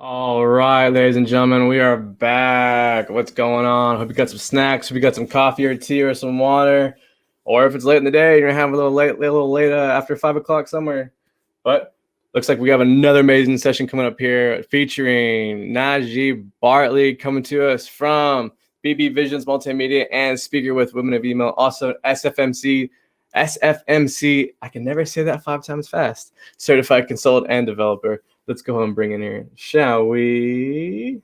All right, ladies and gentlemen, we are back. What's going on? Hope you got some snacks. Hope you got some coffee or tea or some water. Or if it's late in the day, you're gonna have a little late after 5 o'clock somewhere. But looks like we have another amazing session coming up here featuring Najee Bartley coming to us from BB Visions Multimedia and speaker with Women of Email, also SFMC. I can never say that 5 times fast. Certified consultant and developer. Let's go ahead and bring in here, shall we?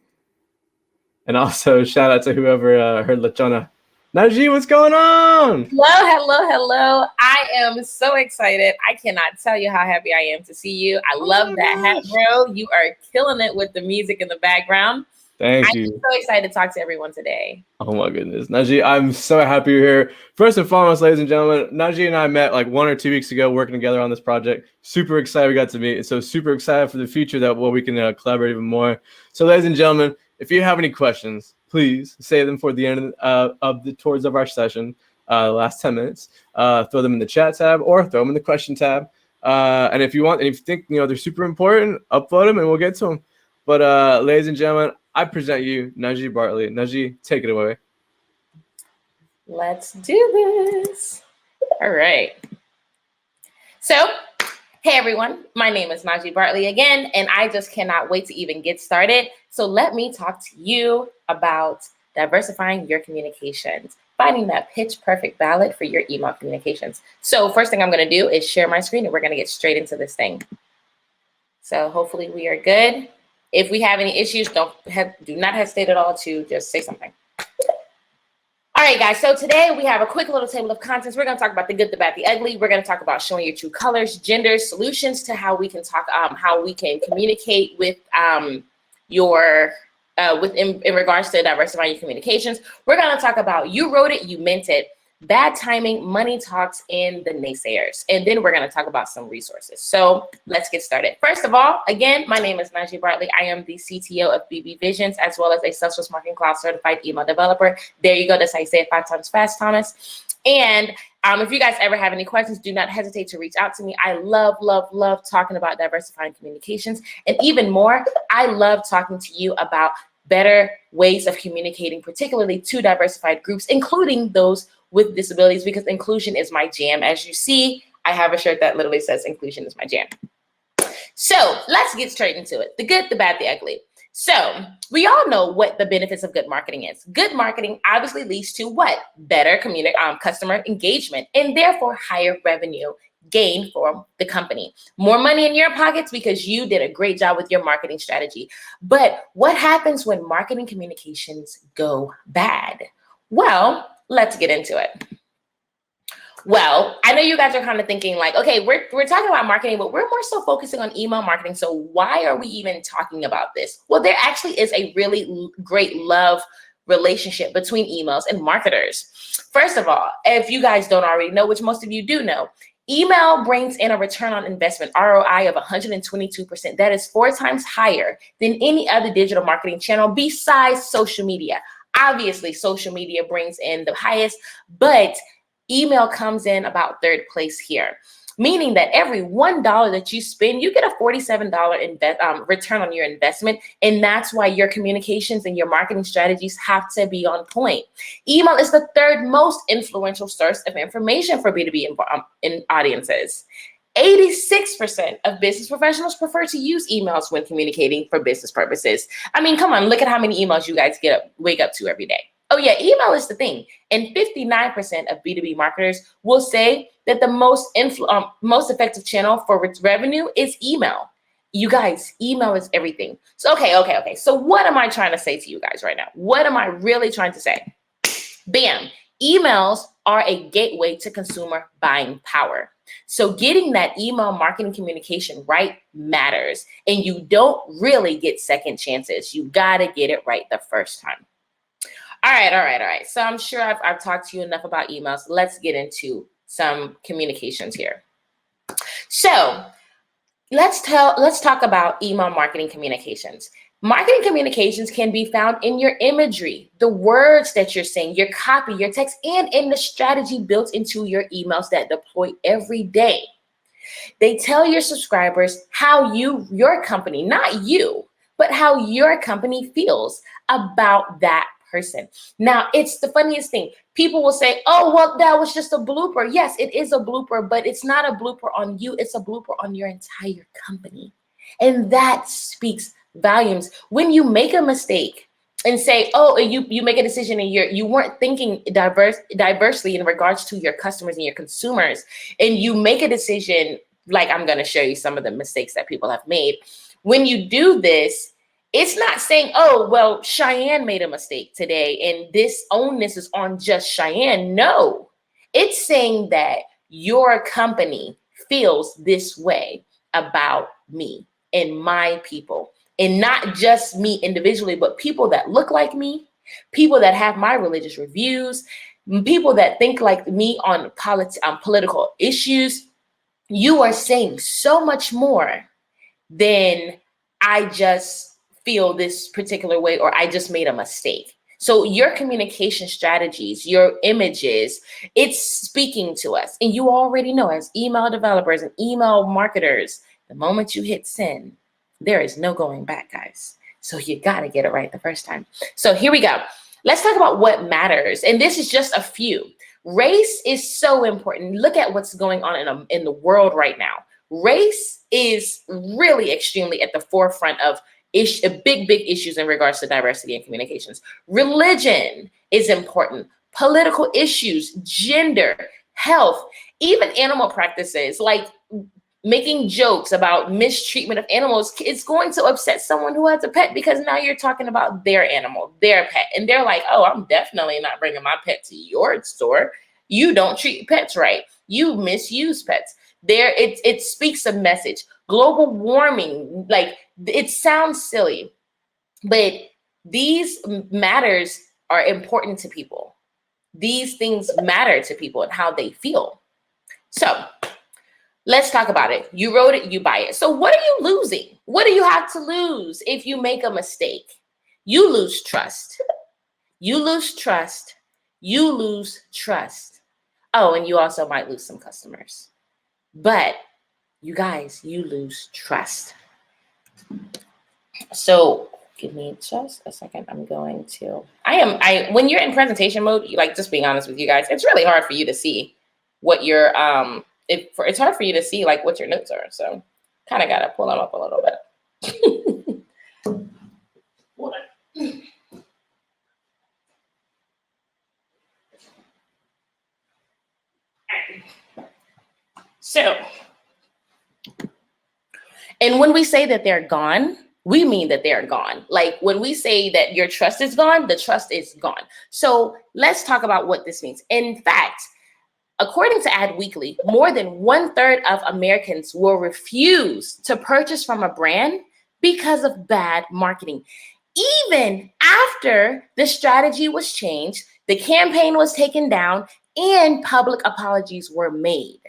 And also shout out to whoever heard Lachona. Najee, what's going on? Hello. I am so excited. I cannot tell you how happy I am to see you. I love that hat, bro. You are killing it with the music in the background. Thank you. I'm so excited to talk to everyone today. Oh my goodness. Najee, I'm so happy you're here. First and foremost, ladies and gentlemen, Najee and I met like 1 or 2 weeks ago working together on this project. Super excited we got to meet. So super excited for the future that we can collaborate even more. So ladies and gentlemen, if you have any questions, please save them for the end towards our session, last 10 minutes. Throw them in the chat tab or throw them in the question tab. And if you think they're super important, upload them and we'll get to them. But ladies and gentlemen, I present you Najee Bartley. Najee, take it away. Let's do this. All right. So, hey everyone, my name is Najee Bartley again, and I just cannot wait to even get started. So let me talk to you about diversifying your communications, finding that pitch perfect ballad for your email communications. So first thing I'm going to do is share my screen and we're going to get straight into this thing. So hopefully we are good. If we have any issues, do not hesitate at all to just say something. All right, guys, so today we have a quick little table of contents. We're going to talk about the good, the bad, the ugly. We're going to talk about showing your true colors, genders, solutions to how we can talk, how we can communicate with in regards to diversifying your communications. We're going to talk about you wrote it, you meant it, bad timing, money talks, and the naysayers. And then we're going to talk about some resources. So let's get started. First of all, again, my name is Najee Bartley. I am the CTO of BB Visions, as well as a Salesforce Marketing Cloud certified email developer. There you go. That's how you say it 5 times fast, Thomas. And if you guys ever have any questions, do not hesitate to reach out to me. I love talking about diversifying communications. And even more, I love talking to you about better ways of communicating, particularly to diversified groups, including those with disabilities, because inclusion is my jam. As you see, I have a shirt that literally says inclusion is my jam. So let's get straight into it. The good, the bad, the ugly. So we all know what the benefits of good marketing is. Good marketing obviously leads to what? Better customer engagement, and therefore higher revenue gain for the company. More money in your pockets because you did a great job with your marketing strategy. But what happens when marketing communications go bad? Well, let's get into it. Well, I know you guys are kind of thinking like, okay, we're talking about marketing, but we're more so focusing on email marketing. So why are we even talking about this? Well, there actually is a really great love relationship between emails and marketers. First of all, if you guys don't already know, which most of you do know, email brings in a return on investment, ROI, of 122%. That is 4 times higher than any other digital marketing channel besides social media. Obviously, social media brings in the highest, but email comes in about 3rd place here, meaning that every $1 that you spend, you get a $47 return on your investment. And that's why your communications and your marketing strategies have to be on point. Email is the 3rd most influential source of information for B2B in audiences. 86% of business professionals prefer to use emails when communicating for business purposes. I mean, come on, look at how many emails you guys wake up to every day. Oh yeah, email is the thing. And 59% of B2B marketers will say that the most effective channel for revenue is email. You guys, email is everything. So okay. So what am I trying to say to you guys right now? What am I really trying to say? Bam, emails are a gateway to consumer buying power. So getting that email marketing communication right matters, and you don't really get second chances. You got to get it right the first time. All right. So I'm sure I've talked to you enough about emails. Let's get into some communications here. So let's talk about email marketing communications. Marketing communications can be found in your imagery, the words that you're saying, your copy, your text, and in the strategy built into your emails that deploy every day. They tell your subscribers how your company, not you, but how your company feels about that person. Now, it's the funniest thing. People will say, oh, well, that was just a blooper. Yes, it is a blooper, but it's not a blooper on you. It's a blooper on your entire company. And that speaks volumes. When you make a mistake and say, oh, you make a decision and you weren't thinking diversely in regards to your customers and your consumers, and you make a decision, like I'm going to show you some of the mistakes that people have made. When you do this, it's not saying, oh, well, Cheyenne made a mistake today and this onus is on just Cheyenne. No, it's saying that your company feels this way about me and my people, and not just me individually, but people that look like me, people that have my religious reviews, people that think like me on political issues. You are saying so much more than I just feel this particular way or I just made a mistake. So your communication strategies, your images, it's speaking to us. And you already know, as email developers and email marketers, the moment you hit send, there is no going back, guys. So you got to get it right the first time. So here we go. Let's talk about what matters. And this is just a few. Race is so important. Look at what's going on in the world right now. Race is really extremely at the forefront of big issues in regards to diversity and communications. Religion is important. Political issues, gender, health, even animal practices, like making jokes about mistreatment of animals. It's going to upset someone who has a pet, because now you're talking about their animal, their pet. And they're like, oh, I'm definitely not bringing my pet to your store. You don't treat pets right. You misuse pets. It speaks a message. Global warming, like, it sounds silly, but these matters are important to people. These things matter to people and how they feel. So let's talk about it. You wrote it, you buy it. So what are you losing? What do you have to lose if you make a mistake? You lose trust. You lose trust. You lose trust. Oh, and you also might lose some customers. But you guys, you lose trust. So give me just a second. I'm going to, when you're in presentation mode, just being honest with you guys, it's really hard for you to see what your, it's hard for you to see like what your notes are. So kind of got to pull them up a little bit. So, and when we say that they're gone, we mean that they're gone. Like when we say that your trust is gone, the trust is gone. So let's talk about what this means. In fact, according to Adweekly, more than 1/3 of Americans will refuse to purchase from a brand because of bad marketing. Even after the strategy was changed, the campaign was taken down, and public apologies were made.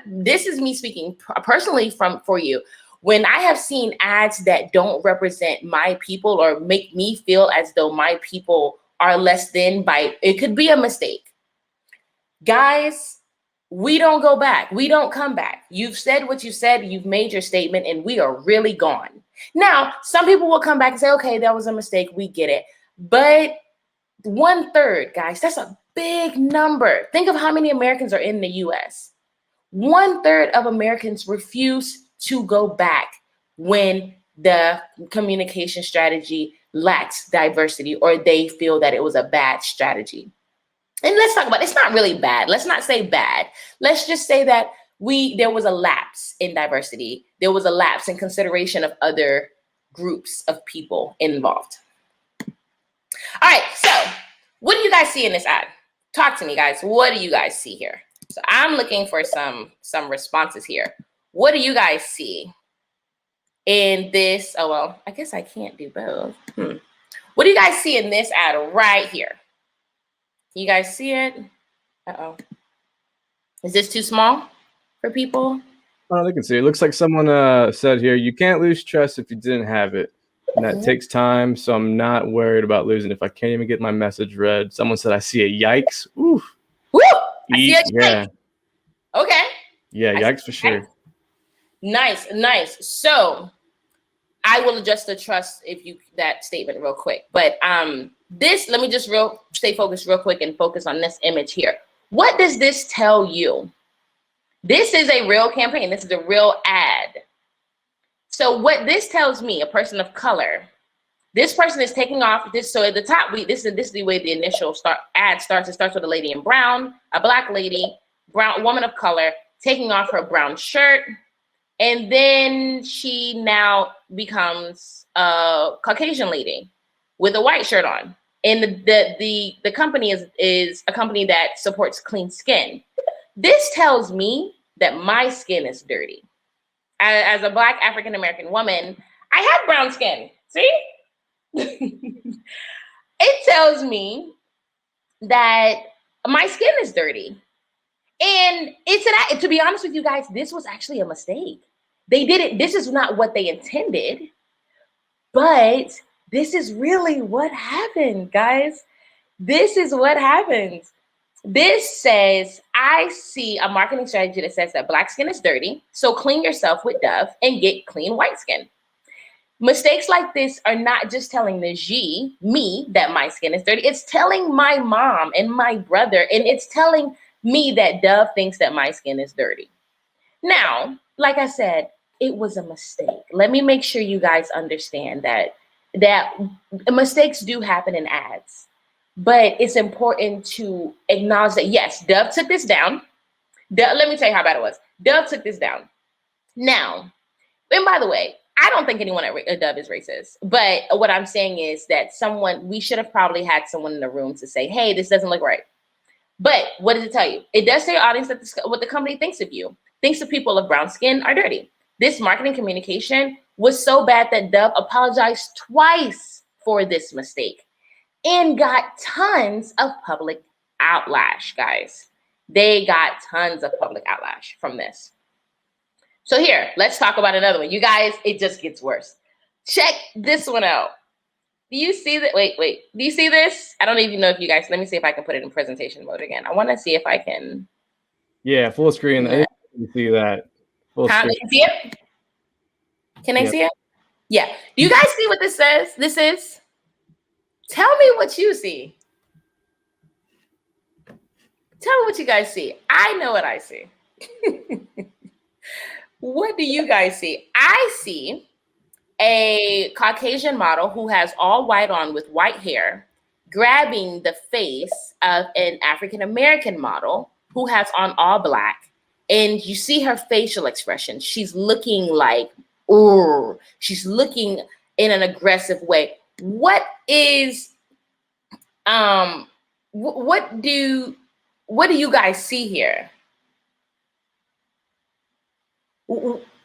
This is me speaking personally for you. When I have seen ads that don't represent my people or make me feel as though my people are less than it could be a mistake. Guys, we don't go back. We don't come back. You've said what you said. You've made your statement, and we are really gone. Now, some people will come back and say, okay, that was a mistake. We get it. But 1/3, guys, that's a big number. Think of how many Americans are in the US. 1/3 of Americans refuse to go back when the communication strategy lacks diversity or they feel that it was a bad strategy. And let's talk about, it's not really bad. Let's not say bad. Let's just say that there was a lapse in diversity. There was a lapse in consideration of other groups of people involved. All right, so what do you guys see in this ad? Talk to me, guys. What do you guys see here? So I'm looking for some responses here. What do you guys see in this? Oh, well, I guess I can't do both. What do you guys see in this ad right here? You guys see it? Uh-oh. Is this too small for people? Oh, they can see it. It looks like someone said here, you can't lose trust if you didn't have it. And that takes time, so I'm not worried about losing if I can't even get my message read. Someone said, I see a yikes. Ooh. Woo! I see a yikes. Yeah. Okay. Yeah, yikes for sure. Nice. So I will adjust the trust that statement real quick. But let me just stay focused real quick and focus on this image here. What does this tell you? This is a real campaign. This is a real ad. So what this tells me, a person of color, this person is taking off this. So at the top, this is the way the initial ad starts. It starts with a lady in brown, a black lady, brown woman of color, taking off her brown shirt. And then she now becomes a Caucasian lady with a white shirt on. And the company is a company that supports clean skin. This tells me that my skin is dirty. As a Black African-American woman, I have brown skin. See? It tells me that my skin is dirty. And to be honest with you guys, this was actually a mistake. They did it. This is not what they intended, but this is really what happened, guys. This is what happens. This says, I see a marketing strategy that says that Black skin is dirty, so clean yourself with Dove and get clean white skin. Mistakes like this are not just telling me, that my skin is dirty. It's telling my mom and my brother, and it's telling me that Dove thinks that my skin is dirty. Now, like I said, it was a mistake. Let me make sure you guys understand that mistakes do happen in ads. But it's important to acknowledge that, yes, Dove took this down. Let me tell you how bad it was. Dove took this down. Now, and by the way, I don't think anyone at Dove is racist. But what I'm saying is that we should have probably had someone in the room to say, hey, this doesn't look right. But what does it tell you? It does tell your audience that what the company thinks of you. Thinks the people of brown skin are dirty. This marketing communication was so bad that Dove apologized twice for this mistake and got tons of public outlash, guys. They got tons of public outlash from this. So here, let's talk about another one. You guys, it just gets worse. Check this one out. Do you see that? Wait. Do you see this? I don't even know if you guys, let me see if I can put it in presentation mode again. I want to see if I can. Yeah, full screen. I can see that. Full screen. Can see it? Can I see it? Yeah. Do you guys see what this says? This is? Tell me what you see. Tell me what you guys see. I know what I see. What do you guys see? I see a Caucasian model who has all white on with white hair, grabbing the face of an African-American model who has on all black. And you see her facial expression. She's looking like, ooh, she's looking in an aggressive way. What is, what do you guys see here?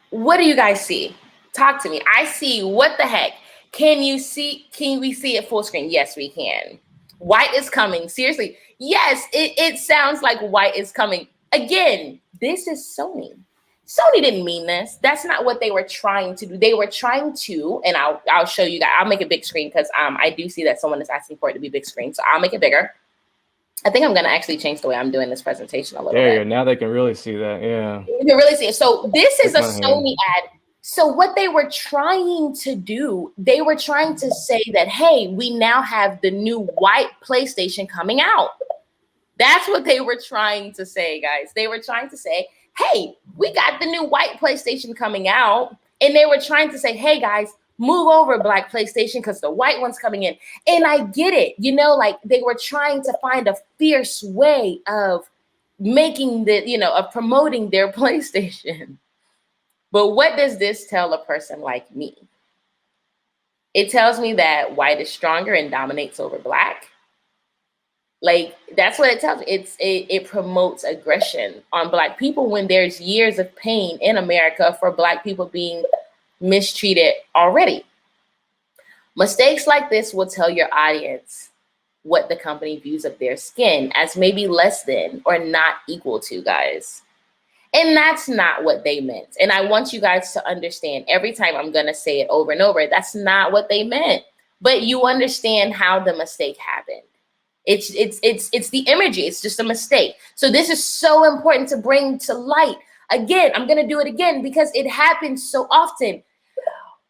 What do you guys see? Talk to me. I see, what the heck? Can we see it full screen? Yes, we can. White is coming. Seriously. Yes, it sounds like white is coming. Again, this is Sony. Sony didn't mean this. That's not what they were trying to do. They were trying to, and I'll show you guys. I'll make it big screen because I do see that someone is asking for it to be big screen. So I'll make it bigger. I think I'm going to actually change the way I'm doing this presentation a little bit. There you go. Now they can really see that. Yeah. You can really see it. So this is a Sony ad. So what they were trying to do, they were trying to say that, hey, we now have the new white PlayStation coming out. That's what they were trying to say, guys. They were trying to say, hey, we got the new white PlayStation coming out. And they were trying to say, hey, guys, move over Black PlayStation because the white one's coming in. And I get it. You know, like they were trying to find a fierce way of making of promoting their PlayStation. But what does this tell a person like me? It tells me that white is stronger and dominates over Black. Like, that's what it tells me. It promotes aggression on Black people when there's years of pain in America for Black people being mistreated already. Mistakes like this will tell your audience what the company views of their skin as maybe less than or not equal to, guys. And that's not what they meant. And I want you guys to understand, every time I'm going to say it over and over, that's not what they meant. But you understand how the mistake happened. It's the imagery. It's just a mistake. So this is so important to bring to light. Again, I'm going to do it again because it happens so often.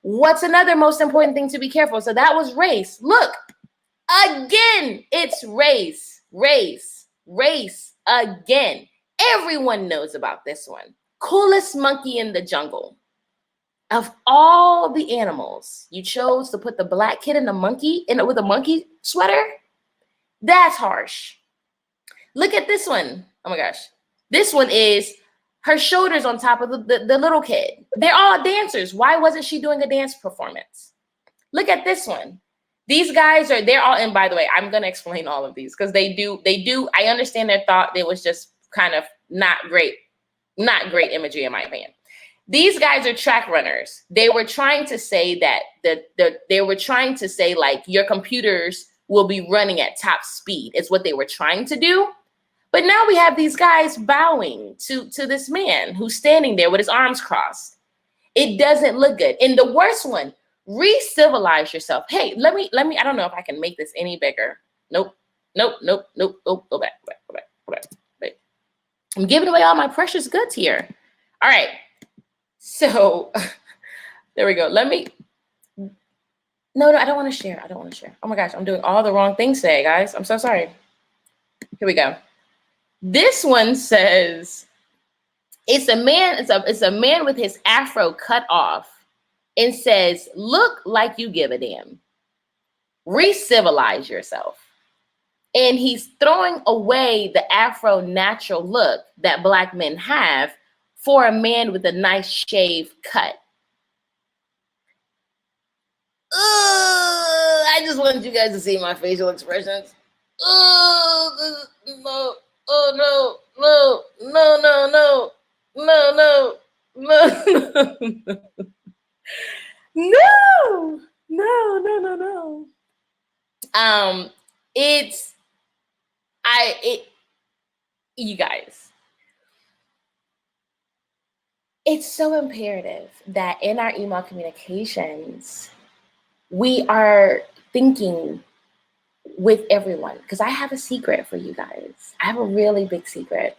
What's another most important thing to be careful? So that was race. Look, again, it's race, race, race again. Everyone knows about this one. Coolest monkey in the jungle. Of all the animals, you chose to put the black kid in with a monkey sweater? That's harsh. Look at this one. Oh my gosh. This one is her shoulders on top of the little kid. They're all dancers. Why wasn't she doing a dance performance? Look at this one. These guys they're all, and by the way, I'm going to explain all of these because they do, I understand their thought. It was just kind of not great imagery in my opinion. These guys are track runners. They were trying to say that like your computers will be running at top speed. It's what they were trying to do. But now we have these guys bowing to this man who's standing there with his arms crossed. It doesn't look good. And the worst one, re-civilize yourself. Hey, let me, I don't know if I can make this any bigger. Nope. Go back. I'm giving away all my precious goods here. All right. So there we go. No, I don't want to share. Oh my gosh, I'm doing all the wrong things today, guys. I'm so sorry. Here we go. This one says, it's a man with his afro cut off and says, look like you give a damn. Re-civilize yourself. And he's throwing away the afro natural look that Black men have for a man with a nice shave cut. I just wanted you guys to see my facial expressions. No. You guys, it's so imperative that in our email communications, we are thinking with everyone, because I have a secret for you guys. I have a really big secret,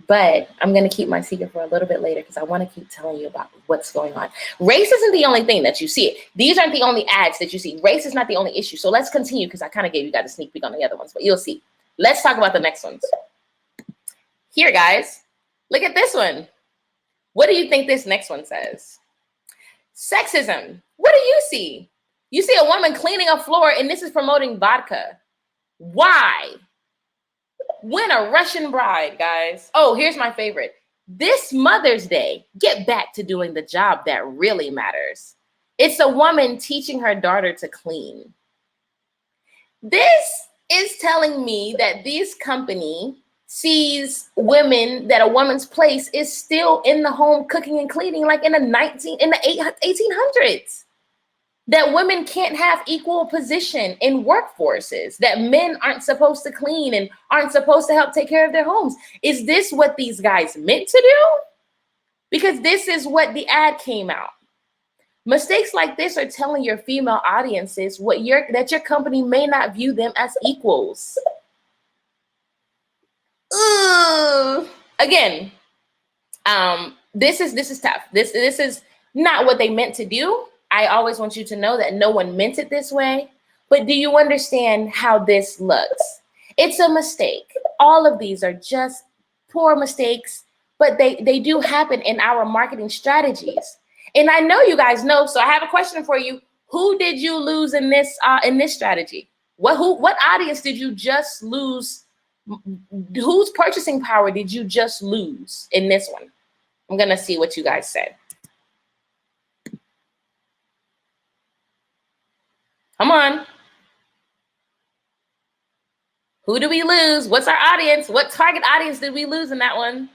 but I'm going to keep my secret for a little bit later because I want to keep telling you about what's going on. Race isn't the only thing that you see. These aren't the only ads that you see. Race is not the only issue. So let's continue because I kind of gave you guys a sneak peek on the other ones, but you'll see. Let's talk about the next ones. Here, guys, look at this one. What do you think this next one says? Sexism. What do you see? You see a woman cleaning a floor, and this is promoting vodka. Why? Win a Russian bride, guys. Oh, here's my favorite. This Mother's Day, get back to doing the job that really matters. It's a woman teaching her daughter to clean. This is telling me that this company sees women, that a woman's place is still in the home cooking and cleaning like in the 1800s. That women can't have equal position in workforces, that men aren't supposed to clean and aren't supposed to help take care of their homes. Is this what these guys meant to do? Because this is what the ad came out. Mistakes like this are telling your female audiences that your company may not view them as equals. Again, this is tough. This is not what they meant to do. I always want you to know that no one meant it this way. But do you understand how this looks? It's a mistake. All of these are just poor mistakes, but they do happen in our marketing strategies. And I know you guys know, so I have a question for you. Who did you lose in this strategy? What audience did you just lose? Whose purchasing power did you just lose in this one? I'm gonna see what you guys said. Come on. Who do we lose? What's our audience? What target audience did we lose in that one?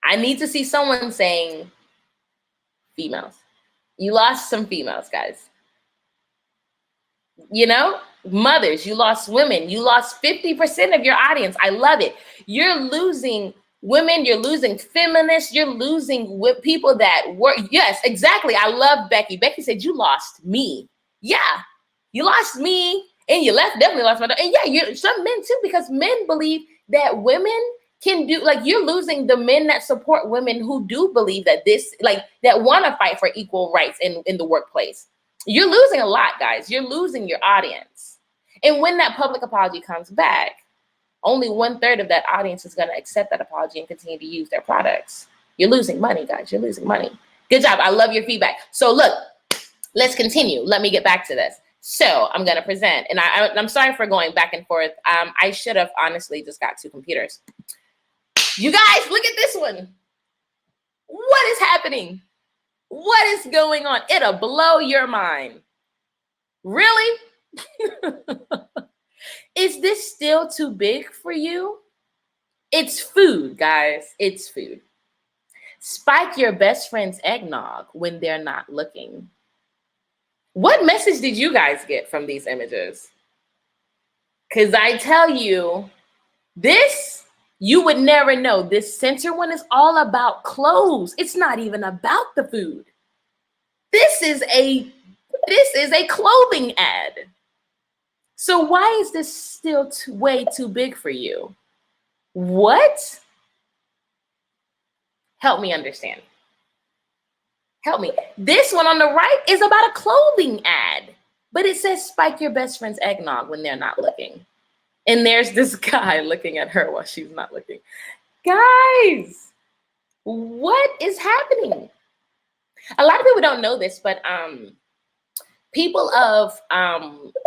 I need to see someone saying females. You lost some females, guys. You know, mothers, you lost women, you lost 50% of your audience. I love it. You're losing women, you're losing feminists, you're losing with people that work. Yes, exactly. I love Becky. Becky said, you lost me. Yeah, you lost me and you definitely lost my daughter. And yeah, some men too, because men believe that women can do, like, you're losing the men that support women who do believe that this, like, that want to fight for equal rights in the workplace. You're losing a lot, guys. You're losing your audience. And when that public apology comes back, only 1/3 of that audience is going to accept that apology and continue to use their products. You're losing money, guys. You're losing money. Good job. I love your feedback. So look, let's continue. Let me get back to this. So I'm going to present, and I'm sorry for going back and forth. I should have honestly just got 2 computers. You guys, look at this one. What is happening? What is going on? It'll blow your mind. Really? Is this still too big for you? It's food, guys. It's food. Spike your best friend's eggnog when they're not looking. What message did you guys get from these images? Because I tell you, this, you would never know. This center one is all about clothes. It's not even about the food. This is a clothing ad. So why is this still way too big for you? What? Help me understand. Help me. This one on the right is about a clothing ad, but it says spike your best friend's eggnog when they're not looking. And there's this guy looking at her while she's not looking. Guys, what is happening? A lot of people don't know this, but people of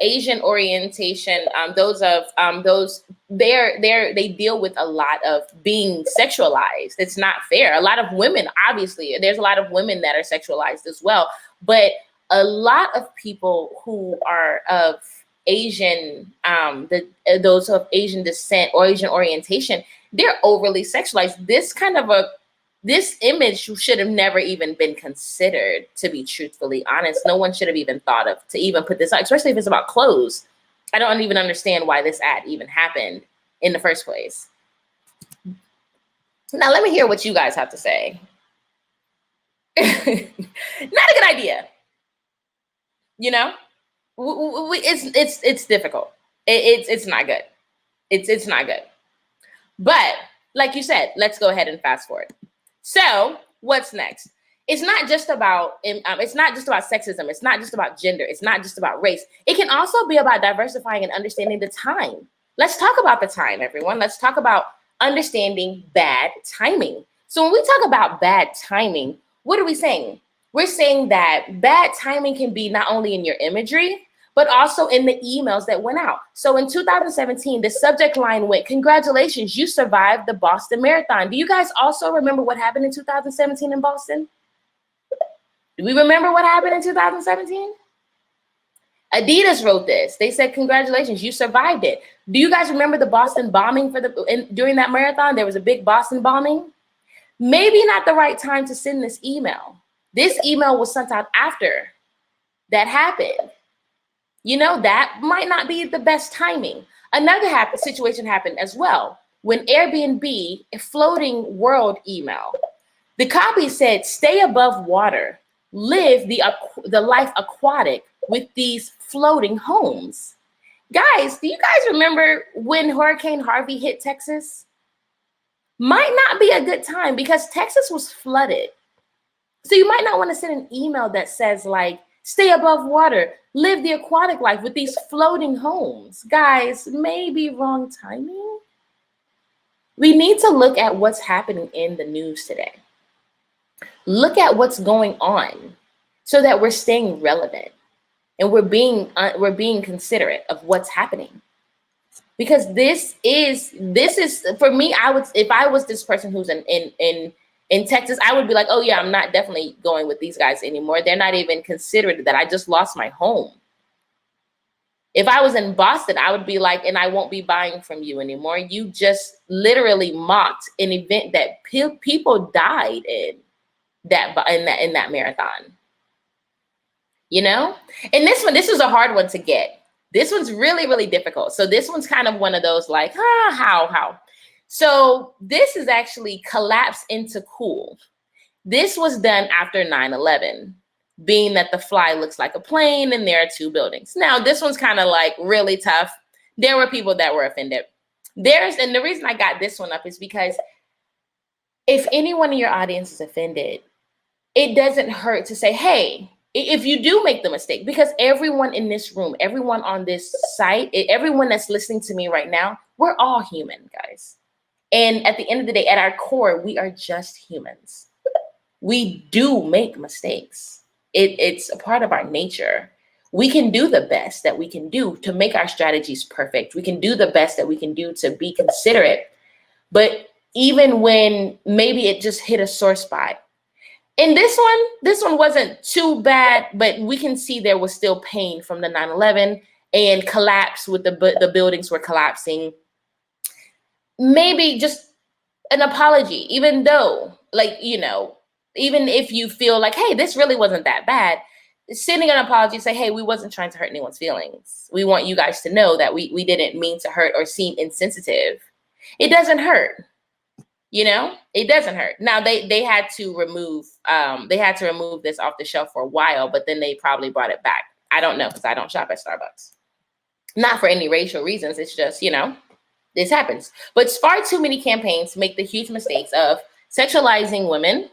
Asian orientation, they deal with a lot of being sexualized. It's not fair. A lot of women, obviously, there's a lot of women that are sexualized as well, but a lot of people who are of Asian, those of Asian descent or Asian orientation, they're overly sexualized. This image should have never even been considered, to be truthfully honest. No one should have even thought of to even put this out, especially if it's about clothes. I don't even understand why this ad even happened in the first place. Now, let me hear what you guys have to say. Not a good idea. You know? It's difficult. It's not good. It's not good. But like you said, let's go ahead and fast forward. So what's next? It's not just about sexism. It's not just about gender. It's not just about race. It can also be about diversifying and understanding the time. Let's talk about the time, everyone. Let's talk about understanding bad timing. So when we talk about bad timing, what are we saying? We're saying that bad timing can be not only in your imagery, but also in the emails that went out. So in 2017, the subject line went, "Congratulations, you survived the Boston Marathon." Do you guys also remember what happened in 2017 in Boston? Do we remember what happened in 2017? Adidas wrote this. They said, "Congratulations, you survived it." Do you guys remember the Boston bombing during that marathon? There was a big Boston bombing. Maybe not the right time to send this email. This email was sent out after that happened. You know, that might not be the best timing. Another situation happened as well. When Airbnb, a floating world email, the copy said, "Stay above water, live the life aquatic with these floating homes." Guys, do you guys remember when Hurricane Harvey hit Texas? Might not be a good time because Texas was flooded. So you might not want to send an email that says, like, "Stay above water, live the aquatic life with these floating homes." Guys, maybe wrong timing. We need to look at what's happening in the news today. Look at what's going on so that we're staying relevant and we're being considerate of what's happening. Because this is for me, if I was this person who's in Texas, I would be like, "Oh yeah, I'm not definitely going with these guys anymore. They're not even considerate that I just lost my home." If I was in Boston, I would be like, "And I won't be buying from you anymore. You just literally mocked an event that people died in that marathon." You know? And this is a hard one to get. This one's really, really difficult. So this one's kind of one of those like, how? So this is actually collapse into cool. This was done after 9/11, being that the fly looks like a plane and there are 2 buildings. Now, this one's kind of like really tough. There were people that were offended. And the reason I got this one up is because if anyone in your audience is offended, it doesn't hurt to say, hey, if you do make the mistake, because everyone in this room, everyone on this site, everyone that's listening to me right now, we're all human, guys. And at the end of the day, at our core, we are just humans. We do make mistakes. It's a part of our nature. We can do the best that we can do to make our strategies perfect. We can do the best that we can do to be considerate. But even when maybe it just hit a sore spot, and this one wasn't too bad, but we can see there was still pain from the 9/11 and collapse with the buildings were collapsing. Maybe just an apology, even though, like, even if you feel like, hey, this really wasn't that bad, sending an apology, say, hey, we wasn't trying to hurt anyone's feelings. We want you guys to know that we didn't mean to hurt or seem insensitive. It doesn't hurt. It doesn't hurt. Now they had to remove this off the shelf for a while, but then they probably brought it back. I don't know, because I don't shop at Starbucks. Not for any racial reasons. It's just, this happens. But far too many campaigns make the huge mistakes of sexualizing women.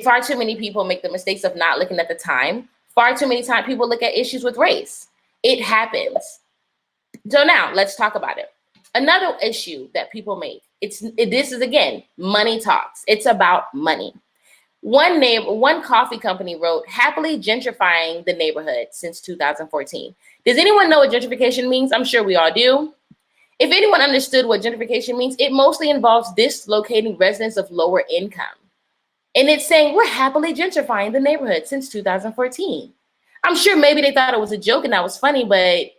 Far too many people make the mistakes of not looking at the time. Far too many times people look at issues with race. It happens. So now let's talk about it. Another issue that people make, this is again, money talks. It's about money. One coffee company wrote, happily gentrifying the neighborhood since 2014. Does anyone know what gentrification means? I'm sure we all do. If anyone understood what gentrification means, it mostly involves dislocating residents of lower income. And it's saying we're happily gentrifying the neighborhood since 2014. I'm sure maybe they thought it was a joke and that was funny, but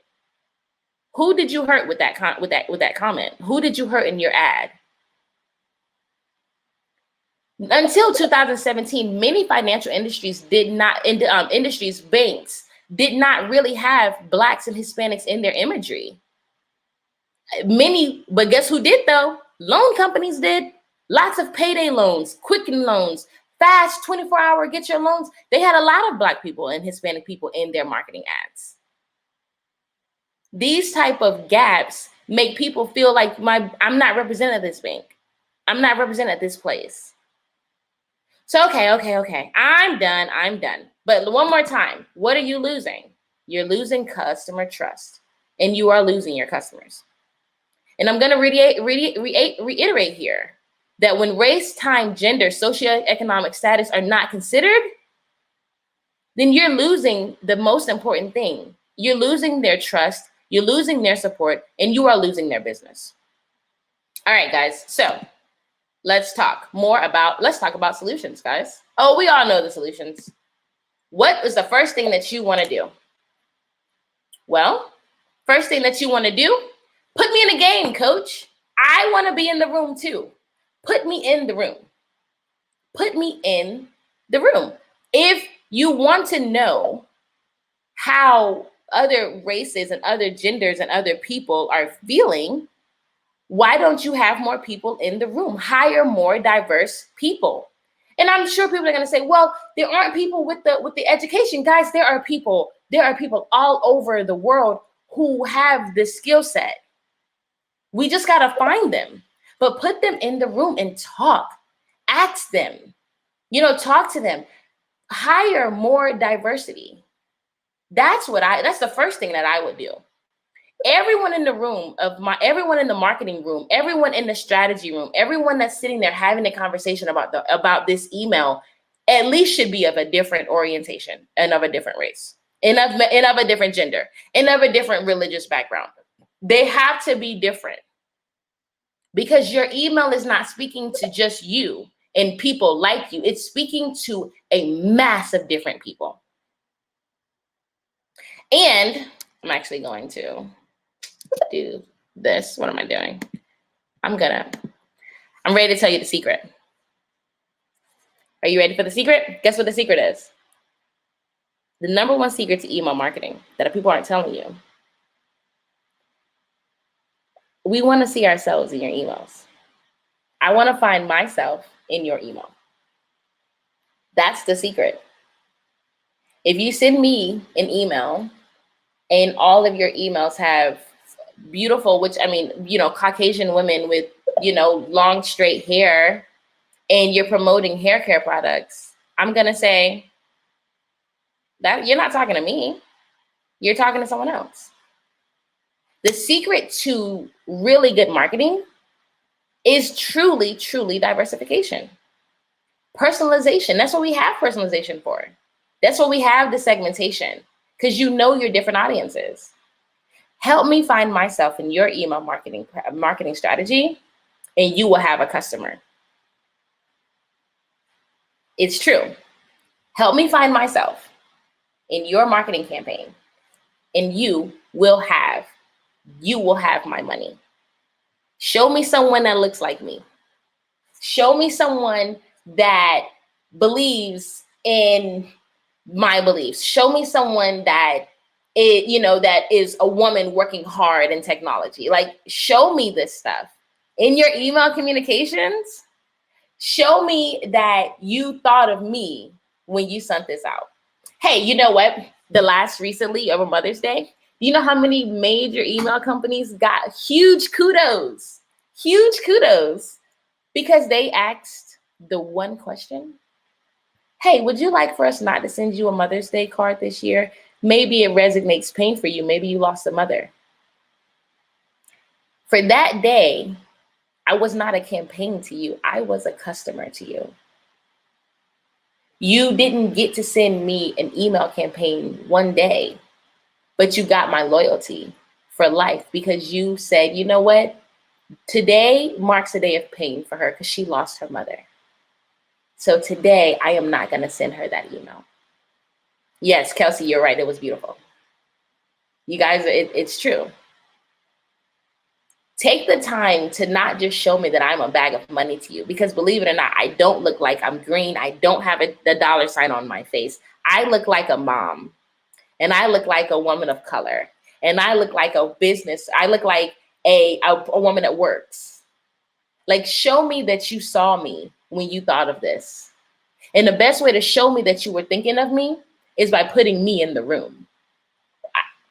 who did you hurt with that comment? Who did you hurt in your ad? Until 2017, many financial industries banks did not really have Blacks and Hispanics in their imagery. But guess who did though? Loan companies did. Lots of payday loans, Quicken loans, fast 24-hour get your loans. They had a lot of Black people and Hispanic people in their marketing ads. These type of gaps make people feel like I'm not represented at this bank. I'm not represented at this place. So, okay. I'm done. But one more time, what are you losing? You're losing customer trust, and you are losing your customers. And I'm going to reiterate here that when race, time, gender, socioeconomic status are not considered, then you're losing the most important thing. You're losing their trust, you're losing their support, and you are losing their business. All right, guys. So let's talk about solutions, guys. Oh, we all know the solutions. What is the first thing that you want to do? Well, first thing that you want to do, put me in the game, coach. I want to be in the room too. Put me in the room. Put me in the room. If you want to know how other races and other genders and other people are feeling, why don't you have more people in the room? Hire more diverse people. And I'm sure people are going to say, well, there aren't people with the education. Guys, there are people all over the world who have this skill set. We just got to find them. But put them in the room and talk. Ask them. Talk to them. Hire more diversity. That's the first thing that I would do. Everyone in the room everyone in the marketing room, everyone in the strategy room, everyone that's sitting there having a conversation about this email, at least should be of a different orientation and of a different race, and of a different gender, and of a different religious background. They have to be different, because your email is not speaking to just you and people like you. It's speaking to a mass of different people. And I'm actually going to do this. What am I doing? I'm ready to tell you the secret. Are you ready for the secret? Guess what the secret is? The number one secret to email marketing that people aren't telling you. We want to see ourselves in your emails. I want to find myself in your email. That's the secret. If you send me an email and all of your emails have beautiful, which I mean, Caucasian women with, long straight hair, and you're promoting hair care products, I'm going to say that you're not talking to me. You're talking to someone else. The secret to really good marketing is truly, truly diversification. Personalization. That's what we have personalization for. That's what we have the segmentation, because you know your different audiences. Help me find myself in your email marketing strategy, and you will have a customer. It's true. Help me find myself in your marketing campaign, and you will have my money. Show me someone that looks like me. Show me someone that believes in my beliefs. Show me someone that is a woman working hard in technology. Like, show me this stuff in your email communications. Show me that you thought of me when you sent this out. Hey, you know what? Recently over Mother's Day, you know how many major email companies got huge kudos because they asked the one question: hey, would you like for us not to send you a Mother's Day card this year? Maybe it resonates pain for you. Maybe you lost a mother. For that day, I was not a campaign to you. I was a customer to you. You didn't get to send me an email campaign one day, but you got my loyalty for life, because you said, you know what? Today marks a day of pain for her because she lost her mother. So today I am not going to send her that email. Yes, Kelsey, you're right. It was beautiful. You guys, it's true. Take the time to not just show me that I'm a bag of money to you, because believe it or not, I don't look like I'm green. I don't have the dollar sign on my face. I look like a mom, and I look like a woman of color, and I look like a business. I look like a woman that works. Like, show me that you saw me when you thought of this. And the best way to show me that you were thinking of me is by putting me in the room.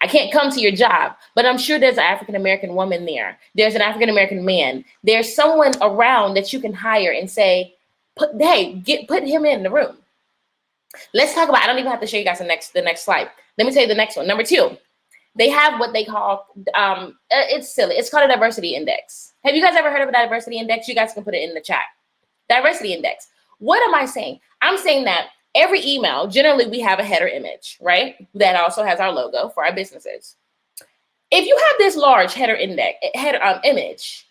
I can't come to your job, but I'm sure there's an African-American woman there. There's an African-American man. There's someone around that you can hire and say, put him in the room. Let's talk about, I don't even have to show you guys the next slide. Let me tell you the next one. Number 2, they have what they call, it's silly. It's called a diversity index. Have you guys ever heard of a diversity index? You guys can put it in the chat. Diversity index. What am I saying? I'm saying that every email, generally we have a header image, right? That also has our logo for our businesses. If you have this large image,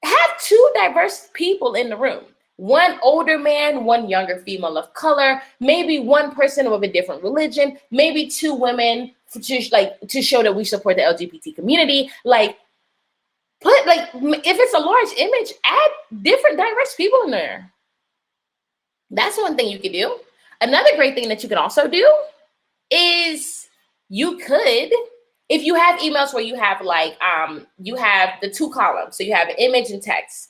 have 2 diverse people in the room. One older man, one younger female of color, maybe one person of a different religion, maybe 2 women to show that we support the LGBT community. If it's a large image, add different diverse people in there. That's one thing you could do. Another great thing that you can also do is you could, if you have emails where you have you have the 2 columns. So you have image and text.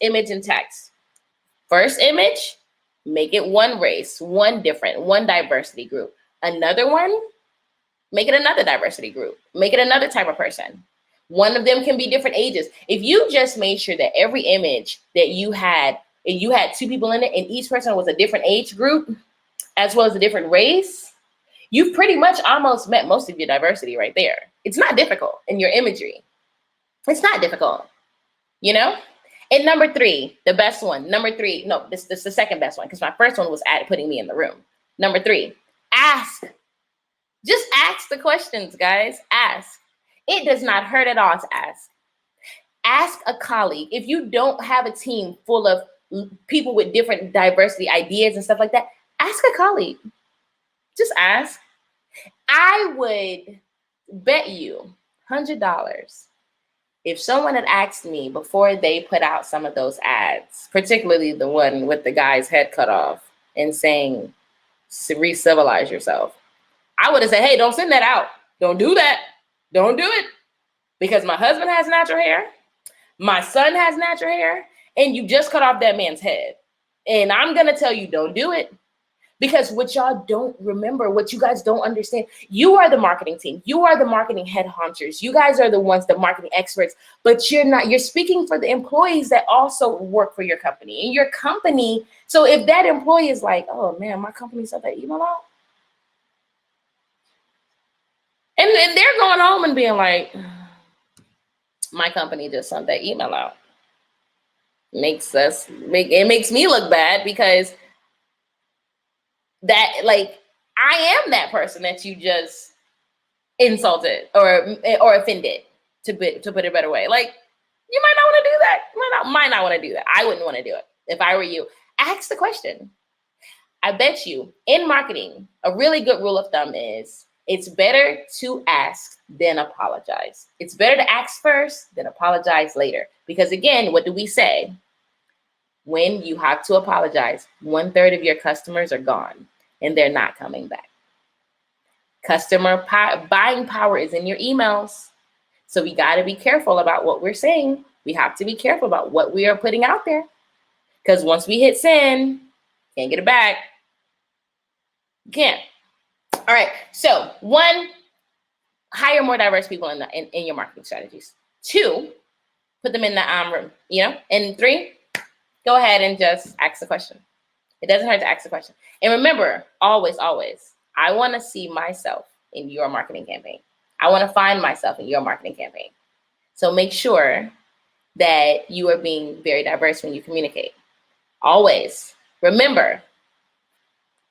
First image, make it one race, one diversity group. Another one, make it another diversity group. Make it another type of person. One of them can be different ages. If you just made sure that every image that you had, and you had 2 people in it, and each person was a different age group, as well as a different race, you've pretty much almost met most of your diversity right there. It's not difficult in your imagery. It's not difficult, And number 3, the best one. This is the second best one, because my first one was putting me in the room. Number 3, ask. Just ask the questions, guys. Ask. It does not hurt at all to ask. Ask a colleague. If you don't have a team full of people with different diversity ideas and stuff like that, ask a colleague. Just ask. I would bet you $100 if someone had asked me before they put out some of those ads, particularly the one with the guy's head cut off and saying, re-civilize yourself, I would have said, hey, don't send that out. Don't do that. Don't do it. Because my husband has natural hair. My son has natural hair. And you just cut off that man's head. And I'm going to tell you, don't do it. Because what y'all don't remember, what you guys don't understand, you are the marketing team. You are the marketing head honchers. You guys are the ones, the marketing experts, but you're speaking for the employees that also work for your company. And your company, so if that employee is like, oh man, my company sent that email out. And they're going home and being like, my company just sent that email out. It makes me look bad because that, like, I am that person that you just insulted or offended, to put it a better way. Like, you might not want to do that. Might not want to do that. I wouldn't want to do it if I were you. Ask the question. I bet you in marketing, a really good rule of thumb is it's better to ask than apologize. It's better to ask first than apologize later. Because again, what do we say? When you have to apologize, 1/3 of your customers are gone and they're not coming back. Customer buying power is in your emails. So we got to be careful about what we're saying. We have to be careful about what we are putting out there. Because once we hit send, can't get it back. You can't. All right. So 1, hire more diverse people in your marketing strategies. 2, put them in the room, And 3, go ahead and just ask the question. It doesn't hurt to ask the question. And remember, always, I want to see myself in your marketing campaign. I want to find myself in your marketing campaign. So make sure that you are being very diverse when you communicate. Always remember,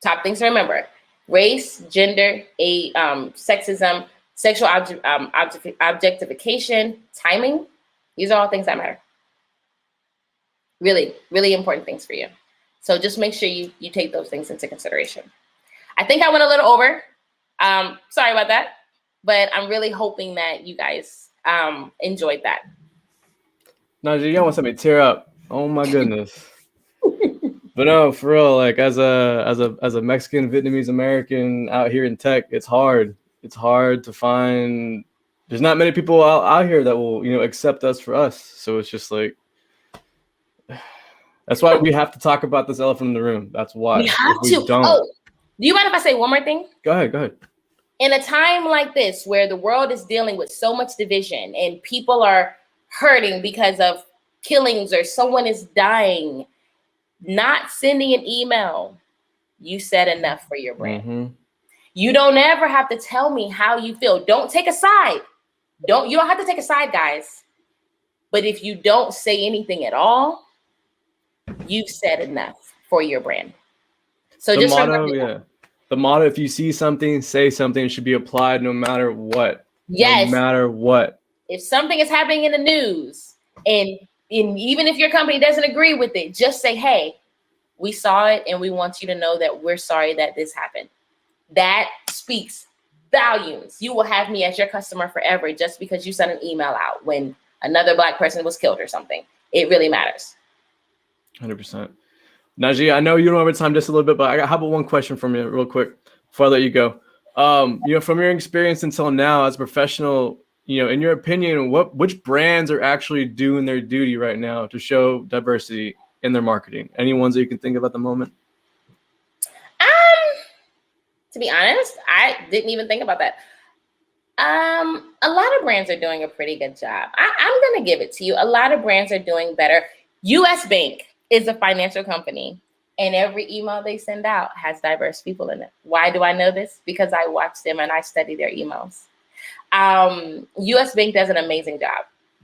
top things to remember: race, gender, sexism, sexual objectification, timing. These are all things that matter. Really, really important things for you. So just make sure you take those things into consideration. I think I went a little over. Sorry about that, but I'm really hoping that you guys enjoyed that. Najee, you almost had me tear up. Oh my goodness. But no, for real, like as a Mexican, Vietnamese American out here in tech, it's hard. It's hard to find. There's not many people out here that will, accept us for us. So it's just like, that's why we have to talk about this elephant in the room. That's why. We have to. Oh, do you mind if I say one more thing? Go ahead. In a time like this, where the world is dealing with so much division and people are hurting because of killings or someone is dying, not sending an email, you said enough for your brand. Mm-hmm. You don't ever have to tell me how you feel. Don't take a side. You don't have to take a side, guys. But if you don't say anything at all, you've said enough for your brand. So the just motto, remember, the motto: if you see something, say something. It should be applied no matter what. Yes. No matter what. If something is happening in the news, and even if your company doesn't agree with it, just say, hey, we saw it and we want you to know that we're sorry that this happened. That speaks volumes. You will have me as your customer forever just because you sent an email out when another Black person was killed or something. It really matters. 100%. Najee, I know you don't have time just a little bit, but how about one question from you real quick before I let you go? From your experience until now as a professional, in your opinion, which brands are actually doing their duty right now to show diversity in their marketing? Any ones that you can think of at the moment? To be honest, I didn't even think about that. A lot of brands are doing a pretty good job. I'm going to give it to you. A lot of brands are doing better. US Bank is a financial company, and every email they send out has diverse people in it. Why do I know this? Because I watch them and I study their emails. US Bank does an amazing job.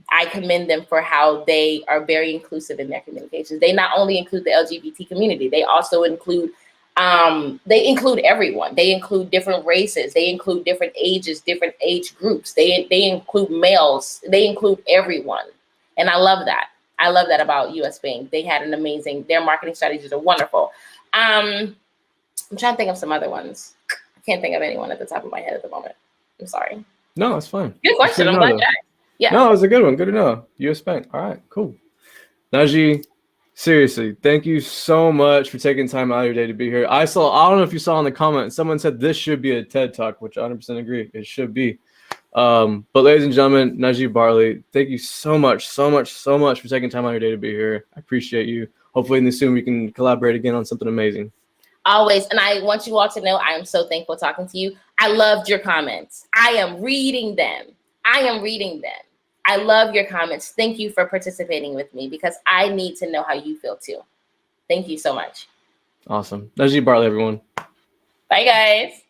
I commend them for how they are very inclusive in their communications. They not only include the LGBT community, they also include everyone. They include different races. They include different ages, different age groups. They include males. They include everyone. And I love that. I love that about US Bank. They had their marketing strategies are wonderful. I'm trying to think of some other ones. I can't think of anyone at the top of my head at the moment. I'm sorry. No, it's fine. Good question. I'm glad you asked. Yeah. No, it was a good one. Good to know. US Bank. All right, cool. Najee, seriously, thank you so much for taking time out of your day to be here. I don't know if you saw in the comments, someone said this should be a TED Talk, which I 100% agree. It should be. But ladies and gentlemen, Najee Barley, thank you so much for taking time out of your day to be here. I appreciate you. Hopefully in the soon we can collaborate again on something amazing. Always. And I want you all to know I am so thankful talking to you. I loved your comments. I am reading them. I love your comments. Thank you for participating with me because I need to know how you feel too. Thank you so much. Awesome. Najee Bartley, everyone. Bye, guys.